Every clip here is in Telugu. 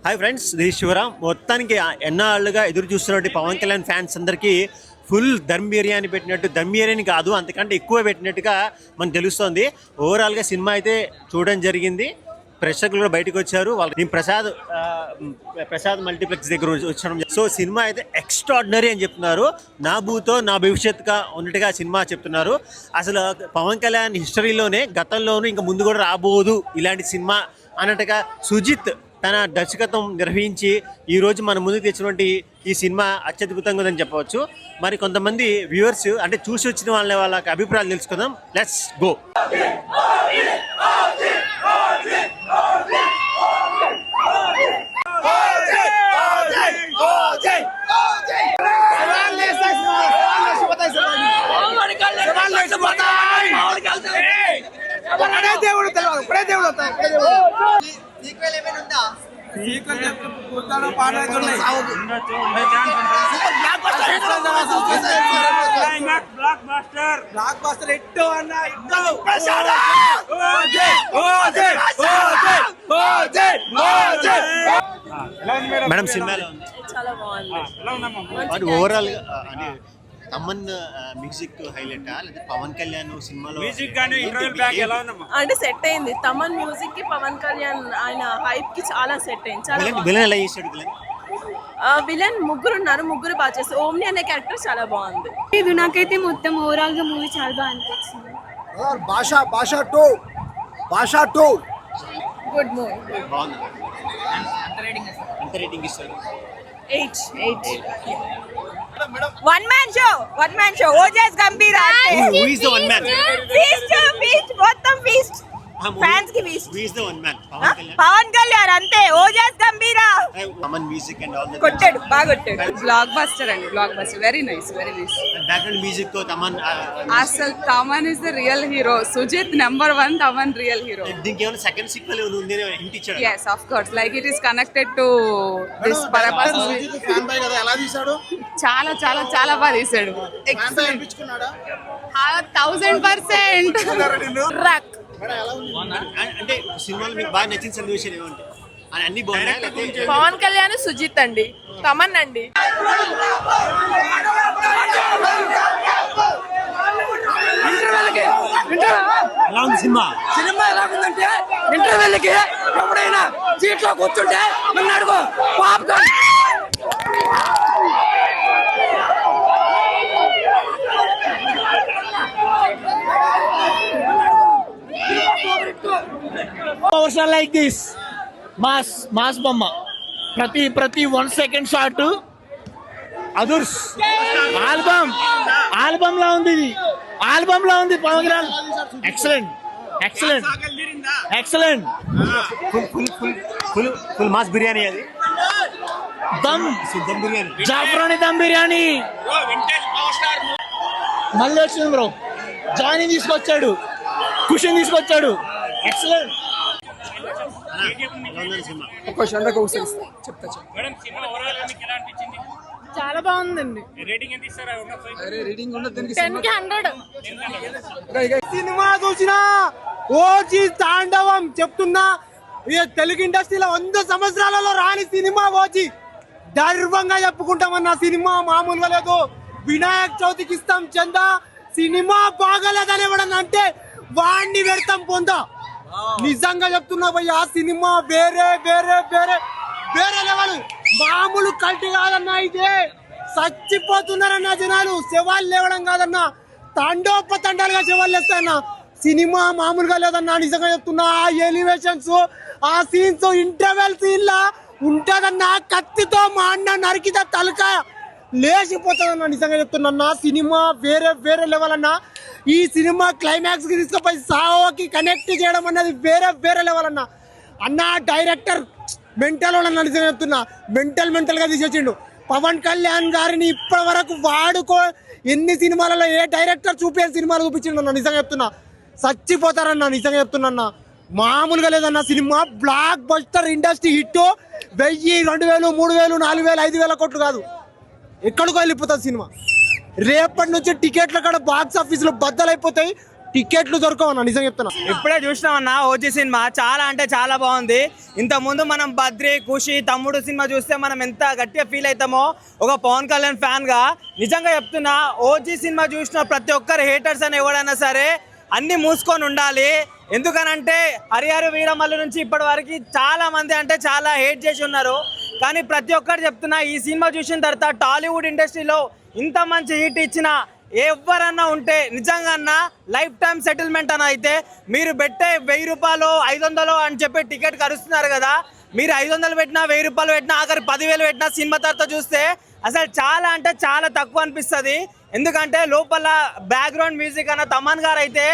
Hi friends, this Sivaram. మొత్తానికి ఎన్నాళ్ళుగా ఎదురు చూస్తున్నట్టు పవన్ కళ్యాణ్ ఫ్యాన్స్ అందరికీ ఫుల్ దమ్ బిర్యానీ పెట్టినట్టు, దమ్ బిర్యానీ కాదు అంతకంటే ఎక్కువ పెట్టినట్టుగా మనకు తెలుస్తోంది. ఓవరాల్గా సినిమా అయితే చూడడం జరిగింది. ప్రేక్షకులు కూడా బయటకు వచ్చారు. నేను ప్రసాద్ మల్టీప్లెక్స్ దగ్గర వచ్చాను. సో సినిమా అయితే ఎక్స్ట్రాడినరీ అని చెప్తున్నారు. నా భూతో నా భవిష్యత్తుగా ఉన్నట్టుగా సినిమా చెప్తున్నారు. అసలు పవన్ కళ్యాణ్ హిస్టరీలోనే గతంలోనూ ఇంకా ముందు కూడా రాబోదు ఇలాంటి సినిమా అన్నట్టుగా సుజిత్ తన దర్శకత్వం నిర్వహించి ఈరోజు మన ముందుకు తెచ్చినటువంటి ఈ సినిమా అత్యద్భుతంగా ఉందని చెప్పవచ్చు. మరి కొంతమంది వ్యూవర్స్ అంటే చూసి వచ్చిన వాళ్ళకి అభిప్రాయాలు తెలుసుకుందాం. Let's go. మేడం సినిమాలో చాలా బాగుంది. ఓవరాల్ అంటే తమన్ మ్యూజిక్ హైలైట్ లేదా పవన్ కళ్యాణ్ సినిమాలో మ్యూజిక్ గాని ఇంటర్వెల్ బ్యాక్ ఎలా ఉందమ్మా? అంటే సెట్ అయింది. తమన్ మ్యూజిక్ కి పవన్ కళ్యాణ్ ఆయన హైప్ కి చాలా సెట్ అయింది. చాలా విలన్ ఎలా చేశాడు? విలన్ ముగ్గురు ఉన్నారు, ముగ్గురు బాగా చేస్తారు. ఓమ్ని అనే క్యారెక్టర్ చాలా బాగుంది. ఇది నాకైతే మొత్తం ఓవరాల్ గా మూవీ చాలా బాగా అనిపించింది. భాషా టూ గుడ్ మూవీ. బాగుంది. ఎంత రేటింగ్ ఇస్తారు? 8. One man show. Ojas Gambheera. Who is the one man? Feast మొత్తం ఫీస్ట్. ఫ్యాన్స్ కి feast. Who is the one man? Pawan Kalyan అంతే. Ojas గంభీరా. Taman music and all that. కొట్టాడు, బాగా కొట్టాడు. బ్లాక్ బస్టర్ అండి, blockbuster. Very nice. Background music తో తమన్ అసలు Thaman is the real hero. Sujeeth number 1, Thaman real hero. దీనికి ఏమైనా సెకండ్ సీక్వెల్ ఉంది హింట్ ఇచ్చాడు? yes of course, like it is connected to this purpose. Fan by కదా, ఎలా తీసాడు? చాలా చాలా చాలా బాగా తీసాడు. Fan by అనిపించుకున్నాడా? 1000% రక్. అంటే సినిమాలో మీకు బాగా నచ్చిన సన్నివేశాలు ఏమంటే అన్ని బాగున్నాయి? లేకపోతే పవన్ కళ్యాణ్, సుజిత్ అండి, తమన్ అండి. ఎలా ఉంది సినిమా? సినిమా ఎలా ఉందంటే ఇంటర్వెల్కి ఎప్పుడైనా సీట్లో కూర్చుంటే నన్ను అడుగు పాప్కార్న్. లైక్ దిస్ మాస్ బొమ్మ ప్రతి 1 సెకండ్ షాట్ అదుర్స్. ఆల్బమ్ లా ఉంది. ఇది ఆల్బమ్ లా ఉంది. Pawan Kalyan excellent. Full mass biryani. అది దమ్ బిర్యానీ, జాఫ్రాని దమ్ బిర్యానీ. మళ్ళీ వచ్చింది బ్రో. జానీ తీసుకొచ్చాడు, కుషన్ తీసుకొచ్చాడు. ఎక్సలెంట్. చాలా బాగుందండి. సినిమా చూసినా ఓజీ తాండవం చెప్తున్నా. తెలుగు ఇండస్ట్రీలో 100 సంవత్సరాలలో రాని సినిమా ఓజీ. గర్వంగా చెప్పుకుంటామన్న సినిమా మామూలుగా లేదు. వినాయక చవితికి ఇస్తాం చందా. సినిమా బాగాలేదని ఎవడన్నా అంటే వాడిని పెడతాం పొందా. నిజంగా చెప్తున్నా భయ్య, సినిమా వేరే వేరే వేరే వేరే లెవెల్. మామూలు కల్టి కాదన్నా. ఇదే చచ్చిపోతున్నారన్న జనాలు. శవాలు లేవడం కాదన్నా, తండోపతండాలుగా శవాలు లేస్తాయన్న. సినిమా మామూలుగా లేదన్నా. నిజంగా చెప్తున్నా. ఆ ఎలివేషన్స్, ఆ సీన్స్, ఇంటర్వెల్ సీన్ లా ఉంటదన్నా. కత్తితో మా అన్న నరికితే తలకాయ లేచిపోతుందన్నా. నిజంగా చెప్తున్నా. సినిమా వేరే వేరే లెవెల్ అన్నా. ఈ సినిమా క్లైమాక్స్ కి తీసుకుపోయి సావోకి కనెక్ట్ చేయడం అన్నది వేరే వేరే లెవెల్ అన్నా. అన్న డైరెక్టర్ మెంటల్ అన్న. నిజంగా చెప్తున్నా. మెంటల్ గా తీసేసిండు. పవన్ కళ్యాణ్ గారిని ఇప్పటి వరకు వాడుకో ఎన్ని సినిమాలలో ఏ డైరెక్టర్ చూపే సినిమాలు చూపించిండు అన్న. నిజంగా చెప్తున్నా. చచ్చిపోతారన్నా. నిజంగా చెప్తున్నా. మామూలుగా లేదన్న cinema. Block buster industry hit. 1000, 2000, 3000, 4000, 5000 కోట్లు కాదు, ఎక్కడికో వెళ్ళిపోతుంది సినిమా. రేపటి నుంచి టికెట్ల కాడ బాక్స్ ఆఫీసులో బద్దలైపోతాయి. టికెట్లు దొరకవన్నా, నిజంగా చెప్తున్నా. ఇప్పుడే చూసినామన్నా ఓజీ సినిమా చాలా అంటే చాలా బాగుంది. ఇంతకుముందు మనం బద్రి, ఖుషి, తమ్ముడు సినిమా చూస్తే మనం ఎంత గట్టిగా ఫీల్ అవుతామో ఒక పవన్ కళ్యాణ్ ఫ్యాన్ గా నిజంగా చెప్తున్నా, ఓజీ సినిమా చూసిన ప్రతి ఒక్కరు హేటర్స్ అని ఎవడైనా సరే అన్ని మూసుకొని ఉండాలి. ఎందుకనంటే హరిహర వీరమల్లు నుంచి ఇప్పటి వరకు చాలా మంది అంటే చాలా హేట్ చేసి ఉన్నారు. కానీ ప్రతి ఒక్కరు చెప్తున్నా, ఈ సినిమా చూసిన తర్వాత టాలీవుడ్ ఇండస్ట్రీలో ఇంత మంచి హిట్ ఇచ్చిన ఎవరన్నా ఉంటే నిజంగా లైఫ్ టైం సెటిల్మెంట్ అని అయితే మీరు పెట్టే 1000 రూపాయలు 500 అని చెప్పి టికెట్ కరుస్తున్నారు కదా, మీరు 500 పెట్టినా 1000 రూపాయలు పెట్టినా ఆఖరి 10,000 పెట్టినా సినిమా తర్వాత చూస్తే అసలు చాలా అంటే చాలా తక్కువ అనిపిస్తుంది. ఎందుకంటే లోపల బ్యాక్గ్రౌండ్ మ్యూజిక్ అన్న తమన్ గారు అయితే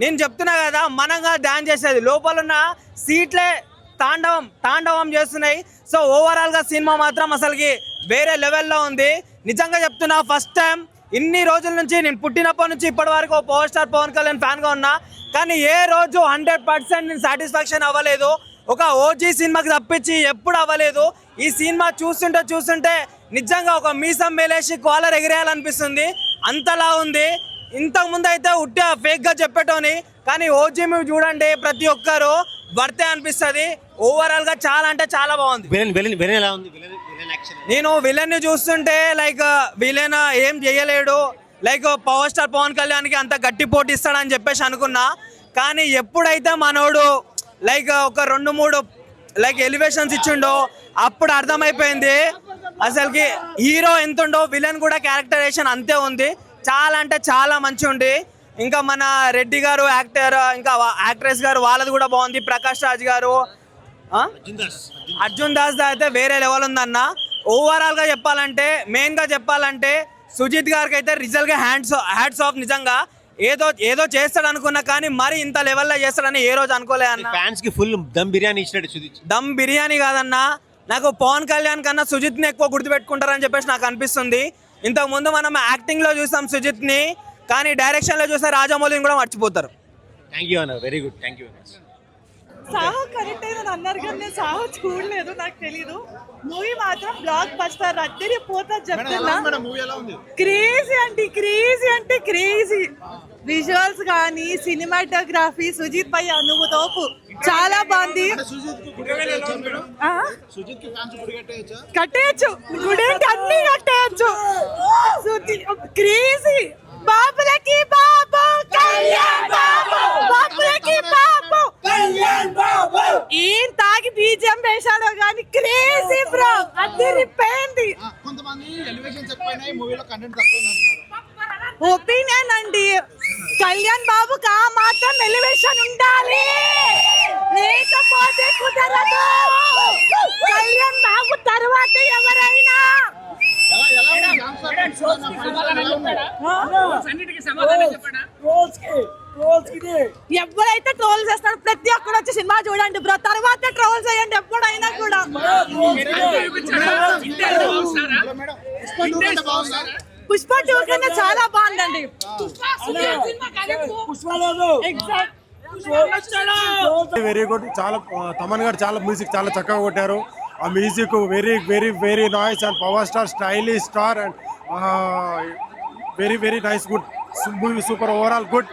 నేను చెప్తున్నా కదా మనంగా డాన్స్ చేసేది, లోపల ఉన్న సీట్లే తాండవం చేస్తున్నాయి. సో ఓవరాల్గా సినిమా మాత్రం అసలుకి వేరే లెవెల్లో ఉంది. నిజంగా చెప్తున్నా, ఫస్ట్ టైం ఇన్ని రోజుల నుంచి నేను పుట్టినప్పటి నుంచి ఇప్పటి వరకు పవర్ స్టార్ పవన్ కళ్యాణ్ ఫ్యాన్గా ఉన్నా, కానీ ఏ రోజు 100% నేను సాటిస్ఫాక్షన్ అవ్వలేదు. ఒక ఓజీ సినిమాకి తప్పించి ఎప్పుడు అవ్వలేదు. ఈ సినిమా చూస్తుంటే నిజంగా ఒక మీసం మేలేసి కాలర్ ఎగిరేయాలనిపిస్తుంది, అంతలా ఉంది. ఇంతకుముందు అయితే ఉట్టిగా ఫేక్గా చెప్పేటోని, కానీ ఓజీ మూవీ చూడండి ప్రతి ఒక్కరు వర్తే అనిపిస్తుంది. ఓవరాల్గా చాలా అంటే చాలా బాగుంది. నేను విలన్ ని చూస్తుంటే లైక్ విలన్ ఏం చేయలేడు, లైక్ పవర్ స్టార్ పవన్ కళ్యాణ్కి అంత గట్టి పోటీ ఇస్తాడని చెప్పేసి అనుకున్నా. కానీ ఎప్పుడైతే మనోడు లైక్ ఒక 2-3 లైక్ ఎలివేషన్స్ ఇచ్చిండో అప్పుడు అర్థమైపోయింది అసలుకి హీరో ఎంత ఉండో, విలన్ కూడా క్యారెక్టరైజేషన్ అంతే ఉంది. చాలా అంటే చాలా మంచి ఉంది. ఇంకా మన రెడ్డి గారు యాక్టర్, ఇంకా యాక్ట్రెస్ గారు వాళ్ళది కూడా బాగుంది. ప్రకాష్ రాజ్ గారు, అర్జున్ దాస్ అయితే వేరే లెవెల్ ఉందన్న. ఓవరాల్ గా చెప్పాలంటే, మెయిన్ గా చెప్పాలంటే సుజిత్ గారికి అయితే రిజల్ట్ గా హ్యాట్స్ ఆఫ్. నిజంగా ఏదో చేస్తాడు అనుకున్నా, కానీ మరి ఇంత లెవెల్లో చేస్తాడని ఏ రోజు అనుకోలే అన్న. ఫ్యాన్స్ కి ఫుల్ దమ్ బిర్యానీ ఇచ్చినట్టు సుజిత్. దమ్ బిర్యానీ కాదన్నా, నాకు పవన్ కళ్యాణ్ కన్నా సుజిత్ ని ఎక్కువ గుర్తుపెట్టుకుంటారని చెప్పేసి నాకు అనిపిస్తుంది. ఇంతకు ముందు మనం యాక్టింగ్ లో చూసాం సుజిత్ ని, కానీ డైరెక్షన్ లో చూస్తే రాజమౌళిని కూడా మర్చిపోతారు. థ్యాంక్ యూ అన్న, very good, thank you. Saaho correct అయిందని అన్నారు కానీ నేను సాహో చూడలేదు, నాకు తెలీదు. మూవీ మాత్రం బ్లాక్ బస్టర్, అద్దరి పోతా చెప్తున్నా. క్రేజీ అంటే క్రేజీ విజువల్స్ కానీ సినిమాటోగ్రఫీ, సుజిత్ పై నువ్వు తోపు, చాలా బాగుంది. కట్టేయచ్చు, గుడేంటి అన్ని కట్టేయచ్చు. క్రేజీ బాబులకి బాబు కళ్యాణ్ బాబు, బాబులకి బాబు కళ్యాణ్ బాబు. ఏం తాగి బీజం వేశాడో గానీ క్రేజీ బ్రో, అదిరిపోయింది. ఒపీనియన్ అండి, కళ్యాణ్ బాబుకి ఆ మాత్రం ఎలివేషన్ ఉండాలి, లేకపోతే కుదరదు. కళ్యాణ్ బాబు తర్వాత ఎవరైనా ఎవరైతే ట్రోల్ చేస్తాడు ప్రతి ఒక్కరు వచ్చి సినిమా చూడండి బ్రో, తర్వాత ట్రోల్ చేయండి ఎప్పుడైనా కూడా. పుష్ప 2 కన్నా చాలా బాగుందండి. Very good. చాలా తమన్ గారు చాలా మ్యూజిక్ చాలా చక్కగా కొట్టారు. ఆ music very very very nice and power star stylish star and very very nice, good movie, super, overall good.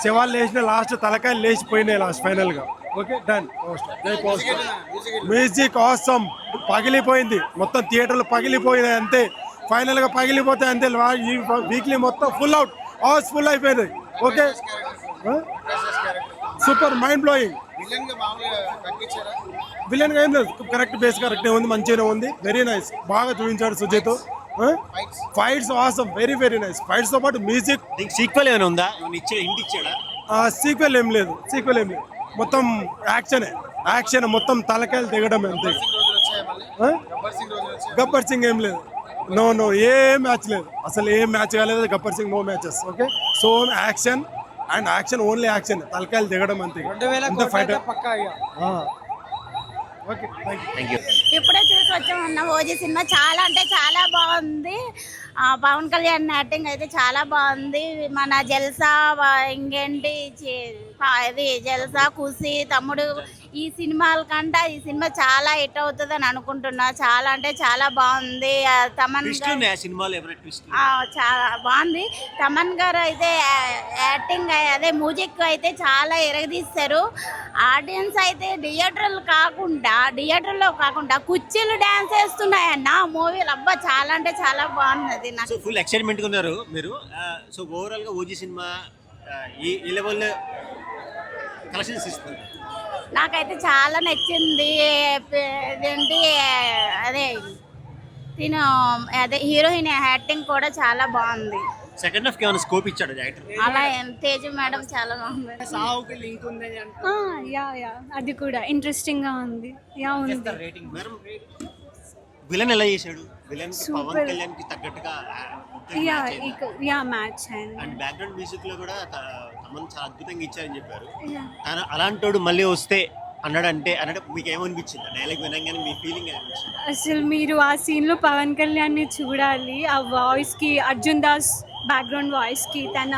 శవాలు లేచిన లాస్ట్ తలకాయలు లేచిపోయినాయి లాస్ట్ ఫైనల్ గా. Okay done. మ్యూజిక్ ఆసమ్, పగిలిపోయింది మొత్తం, థియేటర్లు పగిలిపోయినాయి అంతే. ఫైనల్ గా పగిలిపోతే అంతే. ఈ వీక్లీ మొత్తం ఫుల్ అవుట్, హౌస్ఫుల్ అయిపోయింది. Okay super, mind blowing. Villain గా ఏం లేదు, కరెక్ట్ బేస్ కరెక్ట్ ఉంది, మంచిగానే ఉంది, వెరీ నైస్. బాగా చూపించాడు Sujeeth. Fights awesome, very very nice. Fights తో పాటు మ్యూజిక్. సీక్వెల్ ఏమైనా ఉందా? హింట్ ఇచ్చాడా? సీక్వెల్ ఏం లేదు, మొత్తం యాక్షన్ మొత్తం తలకాయలు దిగడం అంతే. గబ్బర్ సింగ్ ఏం లేదు, నో ఏ మ్యాచ్ లేదు, అసలు ఏ మ్యాచ్ కాలేదు. Gabbar Singh no matches. Okay so action and action, only action, తలకాయలు దిగడం అంతే. Okay thank you. ఇప్పుడే చూసి వచ్చామన్న ఓజీ సినిమా, చాలా అంటే చాలా బాగుంది. పవన్ కళ్యాణ్ యాక్టింగ్ అయితే చాలా బాగుంది. మన జల్సా ఇంకేంటి ఇది జల్సా, ఖుషి, తమ్ముడు ఈ సినిమాల కంటే ఈ సినిమా చాలా హిట్ అవుతుంది అని అనుకుంటున్నా. చాలా అంటే చాలా బాగుంది. తమన్ ట్విస్ట్ ఉన్నాయా సినిమాలో ఏమైనా ట్విస్ట్? చాలా బాగుంది. తమన్ గారు అయితే యాక్టింగ్ అదే మ్యూజిక్ అయితే చాలా ఎరగదీస్తారు. ఆడియన్స్ అయితే థియేటర్లో కాకుండా కుర్చీలు డ్యాన్స్ వేస్తున్నాయన్న మూవీలు. అబ్బా చాలా అంటే చాలా బాగున్నది. సో నాకు ఫుల్ ఎక్సైట్మెంట్ ఉన్నారు మీరు. సో ఓవరాల్ గా ఓజీ సినిమా ఈ లెవెల్ కలెక్షన్స్ ఇస్తుంది. నాకైతే చాలా నచ్చింది. ఏంటి అదే అదే హీరోయిన్ యాక్టింగ్ కూడా చాలా బాగుంది. సెకండ్ హాఫ్ ఏమైనా స్కోప్ ఇచ్చాడు డైరెక్టర్? అలా తేజు మేడం చాలా బాగుంది. అది కూడా ఇంట్రెస్టింగ్ గా ఉంది. మేడం విలన్ ఎలా చేశాడు? విలన్ పవన్ కళ్యాణ్ కి తగ్గట్టుగా మ్యాచ్ అండ్ బ్యాక్గ్రౌండ్ మ్యూజిక్ లో కూడా తమన్ చాలా అద్భుతంగా ఇచ్చారని చెప్పారు. అలాంటోడు మళ్ళీ వస్తే అన్నాడంటే మీకు ఏమనిపించింది? డైలాగ్ వినంగానే మీ ఫీలింగ్ అనిపించింది? అసలు మీరు ఆ సీన్ లో పవన్ కళ్యాణ్ ని చూడాలి. ఆ వాయిస్ కి, అర్జున్ దాస్ బ్యాక్గ్రౌండ్ వాయిస్ కి, తన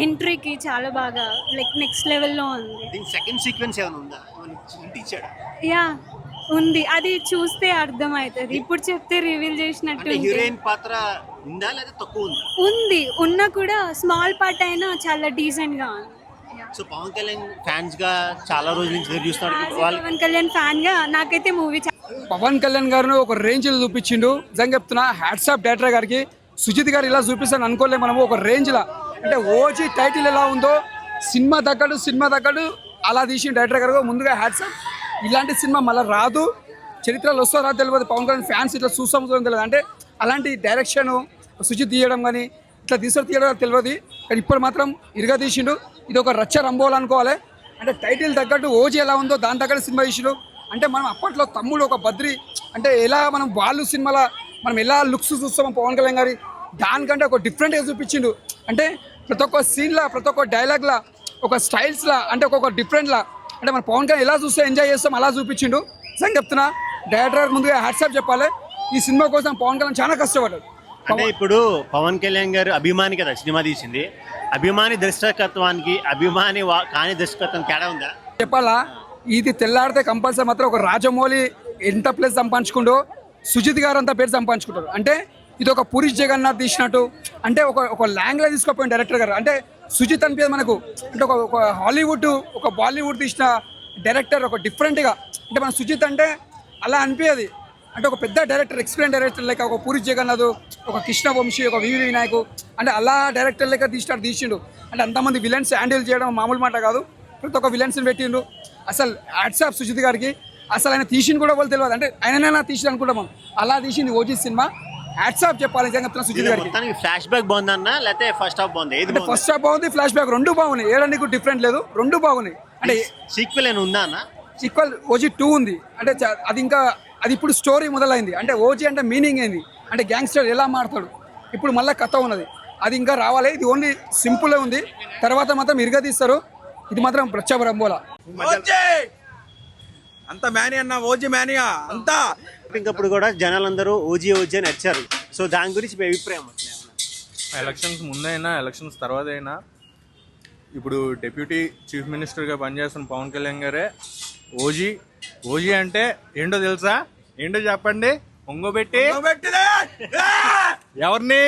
ఎంట్రీకి చాలా బాగా లైక్ నెక్స్ట్ లెవెల్లో ఉంది. దీని సెకండ్ సీక్వెన్స్ ఏమైనా ఉందా? ఇచ్చాడా? ఉంది. అది చూస్తే అర్థం అవుతుంది. ఇప్పుడు చెప్తే రివీల్ చేసినట్టు హీరోయిన్ పాత్ర ఉందా లేదా తక్కువ ఉందా? ఉంది. ఉన్నా కూడా స్మాల్ పార్ట్ అయినా చాలా డీసెంట్ గా ఉంది. సో పవన్ కళ్యాణ్ ఫ్యాన్స్ గా చాలా రోజుల నుంచి ఎదురు చూస్తున్నారు. పవన్ కళ్యాణ్ ఫ్యాన్ గా నాకైతే మూవీ పవన్ కళ్యాణ్ గారిని ఒక రేంజ్ లో చూపించిండు. నిజంగా చెప్తున్నా, హ్యాట్స్ ఆఫ్ డైరెక్టర్ గారికి. సుజిత్ గారు ఇలా చూపిస్తాను అనుకోలే మనము. ఒక రేంజ్ లా అంటే ఓజీ టైటిల్ ఎలా ఉందో సినిమా తగ్గట్టు అలా తీసిన డైరెక్టర్ గారు ముందుగా హ్యాట్స్ ఆఫ్. ఇలాంటి సినిమా మళ్ళీ రాదు, చరిత్రలో వస్తారో రాదు తెలియదు. పవన్ కళ్యాణ్ ఫ్యాన్స్ ఇట్లా చూస్తాం తెలియదు. అంటే అలాంటి డైరెక్షన్ సుజిత్ తీయడం కానీ ఇట్లా తీయడం తెలియదు. కానీ ఇప్పుడు మాత్రం ఇరుగా తీసిండు. ఇది ఒక రచ్చ రంబోలు అనుకోవాలి. అంటే టైటిల్ తగ్గట్టు ఓజీ ఎలా ఉందో దాని తగ్గట్టు సినిమా తీసిండు. అంటే మనం అప్పట్లో తమ్ముడు ఒక బద్రి అంటే ఎలా మనం వాళ్ళు సినిమాలో మనం ఎలా లుక్స్ చూస్తామో పవన్ కళ్యాణ్ గారి దానికంటే ఒక డిఫరెంట్గా చూపించిండు. అంటే ప్రతి ఒక్క సీన్లా, ప్రతి ఒక్క డైలాగ్లా, ఒక స్టైల్స్లా, అంటే ఒక్కొక్క డిఫరెంట్లా అంటే మన పవన్ కళ్యాణ్ ఎలా చూస్తే ఎంజాయ్ చేస్తాం అలా చూపించిండు. నిజంగా చెప్తున్నా, డైరెక్టర్ ముందుగా హ్యాట్సాప్ చెప్పాలి. ఈ సినిమా కోసం పవన్ కళ్యాణ్ చాలా కష్టపడ్డాడు. అంటే ఇప్పుడు పవన్ కళ్యాణ్ గారు అభిమాని కదా సినిమా తీసింది. అభిమాని దర్శకత్వానికి అభిమాని కాని దర్శకత్వం తేడా ఉందా? చెప్పాలా, ఇది తెల్లాడితే కంపల్సరీ మాత్రం ఒక రాజమౌళి ఎంత ప్లేస్ సంపాదించుకుంటూ సుజిత్ గారు అంత పేరు సంపాదించుకుంటారు. అంటే ఇది ఒక పూరి జగన్నాథ్ తీసినట్టు అంటే ఒక లాంగ్వేజ్ తీసుకోపోయిన డైరెక్టర్ గారు. అంటే సుజిత్ అనిపించదు మనకు. అంటే ఒక హాలీవుడ్, ఒక బాలీవుడ్ తీసిన డైరెక్టర్ ఒక డిఫరెంట్గా. అంటే మన సుజిత్ అంటే అలా అనిపించదు. అంటే ఒక పెద్ద డైరెక్టర్, ఎక్స్పీరియన్స్ డైరెక్టర్ లెక్క, ఒక పూరి జగన్నాథ్, ఒక కృష్ణ వంశీ, ఒక వివి వినాయక్ అంటే అలా డైరెక్టర్ లెక్క తీసిండు. అంటే అంతమంది విలన్స్ హ్యాండిల్ చేయడం మామూలు మాట కాదు. ప్రతి ఒక్క విలన్స్ని పెట్టిండు. అసలు హ్యాట్స్ ఆఫ్ సుజిత్ గారికి. అసలు ఆయన తీసింది కూడా వాళ్ళు తెలియదు. అంటే ఆయనైనా తీసింది అనుకుంటాం, అలా తీసింది ఓజీ సినిమా. హ్యాట్స్ ఆఫ్ చెప్పాలి నిజంగా చెప్తున్నా సుజిత్ గారికి. ఫ్లాష్ బ్యాక్ బాగుందన్నా లేకపోతే ఫస్ట్ హాఫ్ బాగుంది? ఫస్ట్ హాఫ్ బాగుంది, ఫ్లాష్ బ్యాక్ రెండు బాగున్నాయి. ఏడానికి డిఫరెంట్ లేదు, రెండు బాగున్నాయి. అంటే సీక్వెల్ ఏమైనా ఉందా అన్న? సీక్వెల్ ఓజీ 2 ఉంది. అంటే అది ఇంకా అది ఇప్పుడు స్టోరీ మొదలైంది. అంటే ఓజీ అంటే మీనింగ్ ఏంది, అంటే గ్యాంగ్స్టర్ ఎలా మారుతాడు, ఇప్పుడు మళ్ళీ కథ ఉన్నది. అది ఇంకా రావాలి. ఇది ఓన్లీ సింపుల్ ఉంది. తర్వాత మాత్రం ఇరుగా తీస్తారు. ఇది మాత్రం ప్రత్యాబరంబోలా అంత మ్యానీ అన్న, ఓజీ మ్యానియా అంతా. ఇంకప్పుడు కూడా జనాలందరూ ఓజీ అని వచ్చారు. సో దాని గురించి మీ అభిప్రాయం? ఎలక్షన్స్ ముందైనా ఎలక్షన్స్ తర్వాత అయినా ఇప్పుడు డిప్యూటీ చీఫ్ మినిస్టర్గా పనిచేస్తున్న పవన్ కళ్యాణ్ గారే ఓజీ అంటే ఏంటో తెలుసా? ఏంటో చెప్పండి. ఒంగోబెట్టి ఎవరిని